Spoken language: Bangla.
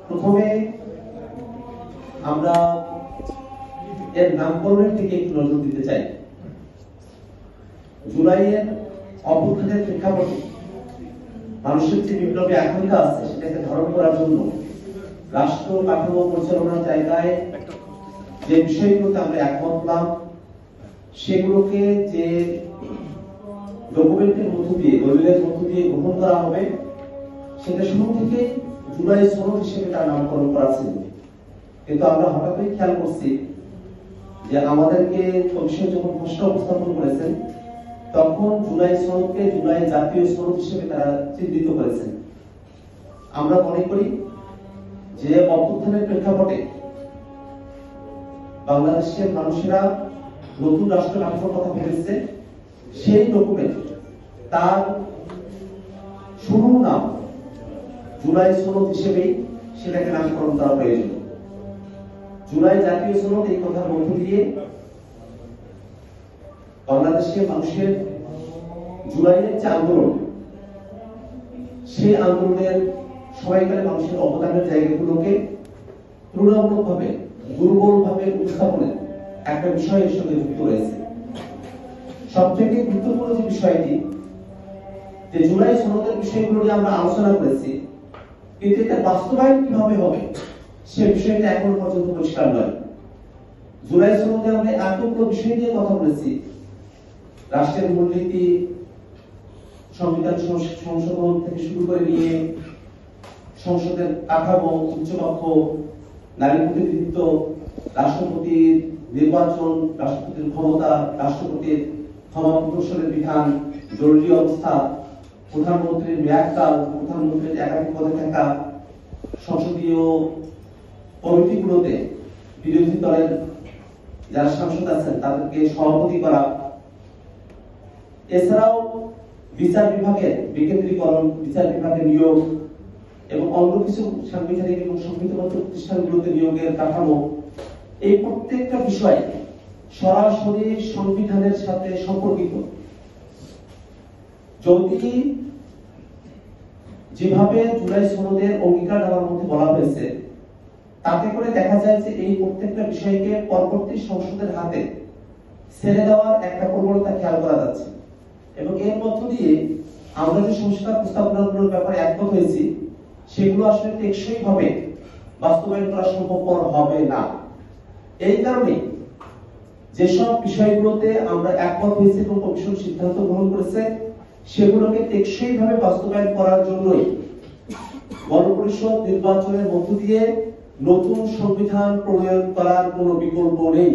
প্রথমে আমরা এর নামকরণের দিকে একটু নজর দিতে চাই। জুলাইয়ের অভ্যুত্থানের প্রেক্ষাপটে মানুষের যে বিপ্লবী আকাঙ্ক্ষা আছে সেটাকে ধারণ করার জন্য রাষ্ট্র কাঠামো পরিচালনার জায়গায় যে বিষয়গুলোতে আমরা একমত হলাম সেগুলোকে যে ডকুমেন্টের মধ্য দিয়ে দলিলের মধ্য দিয়ে গ্রহণ করা হবে সেটা শুরু থেকে জুলাই সনদ হিসেবে তার নামকরণ করা ছিল। কিন্তু আমরা হঠাৎই খেয়াল করছি যে আমাদেরকে কমিশন যখন ঘোষণা উপস্থাপন করেছেন তখন জুলাই সনদকে জুলাই জাতীয় সনদ হিসেবে তারা চিহ্নিত করেছেন। আমরা মনে করি যে অভ্যুত্থানের প্রেক্ষাপটে বাংলাদেশের মানুষেরা নতুন রাষ্ট্র কাঠামোর কথা ভেবেছে, সেই ডকুমেন্ট তার শুরু নাম জুলাই সনদ হিসেবেই সেটাকে নামকরণ করা প্রয়োজন। জুলাই জাতীয় সনদ এই কথার মধ্য দিয়ে বাংলাদেশের মানুষের জুলাইয়ের যে আন্দোলন সেই আন্দোলনের সময়কালে মানুষের অবদানের জায়গাগুলোকে তুলনামূলকভাবে দুর্বলভাবে উপস্থাপনের একটা বিষয় এর সঙ্গে যুক্ত রয়েছে। সবথেকে গুরুত্বপূর্ণ যে বিষয়টি যে জুলাই সনদের বিষয়গুলো নিয়ে আমরা আলোচনা করেছি, কিন্তু এটা বাস্তবায়ন কিভাবে হবে সে বিষয়টা এখনো পর্যন্ত পরিষ্কার নয়। জুলাই সনদে আমরা এতগুলো বিষয় নিয়ে কথা বলেছি, রাষ্ট্রের মূলনীতি, সংবিধান সংশোধন থেকে শুরু করে নিয়ে সংসদের কাঠামো, উচ্চকক্ষ, নারী প্রতিনিধিত্ব, রাষ্ট্রপতির নির্বাচন, রাষ্ট্রপতির ক্ষমতা, রাষ্ট্রপতির ক্ষমতা প্রদর্শনের বিধান, জরুরি অবস্থা, প্রধানমন্ত্রীর মেয়াদকাল, প্রধানমন্ত্রীর একাধিক পদে থাকা, সংসদীয় কমিটিগুলোতে বিরোধী দলের যারা সাংসদ আছেন তাদেরকে সভাপতি করা, এছাড়াও বিচার বিভাগের বিকেন্দ্রীকরণ, বিচার বিভাগের নিয়োগ এবং অন্য কিছু সাংবিধানিক এবং সংবিধানগত প্রতিষ্ঠানগুলোতে নিয়োগের কাঠামো, এই প্রত্যেকটা বিষয় সরাসরি সংবিধানের সাথে সম্পর্কিত। যদি যেভাবে জুলাই সনদের অঙ্গীকারনামার মধ্যে বলা হয়েছে তাতে করে দেখা যায় যে এই প্রত্যেকটা বিষয়কে পরবর্তী সংসদের হাতে ছেড়ে দেওয়ার একটা প্রবণতা খেয়াল করা যাচ্ছে এবং এর মধ্য দিয়ে আমরা যে সংস্কার প্রস্তাবনাগুলোর ব্যাপারে একমত হয়েছি সেগুলো আসলে টেকসই ভাবে বাস্তবায়ন করা সম্ভবপর হবে না। এই কারণে যেসব বিষয়গুলোতে আমরা একমত হয়েছি এবং কমিশন সিদ্ধান্ত গ্রহণ করেছে সেগুলোকে টেকসই ভাবে বাস্তবায়ন করার জন্যই গণপরিষদ নির্বাচনের মধ্য দিয়ে নতুন সংবিধান প্রণয়ন করার কোনো বিকল্প নেই।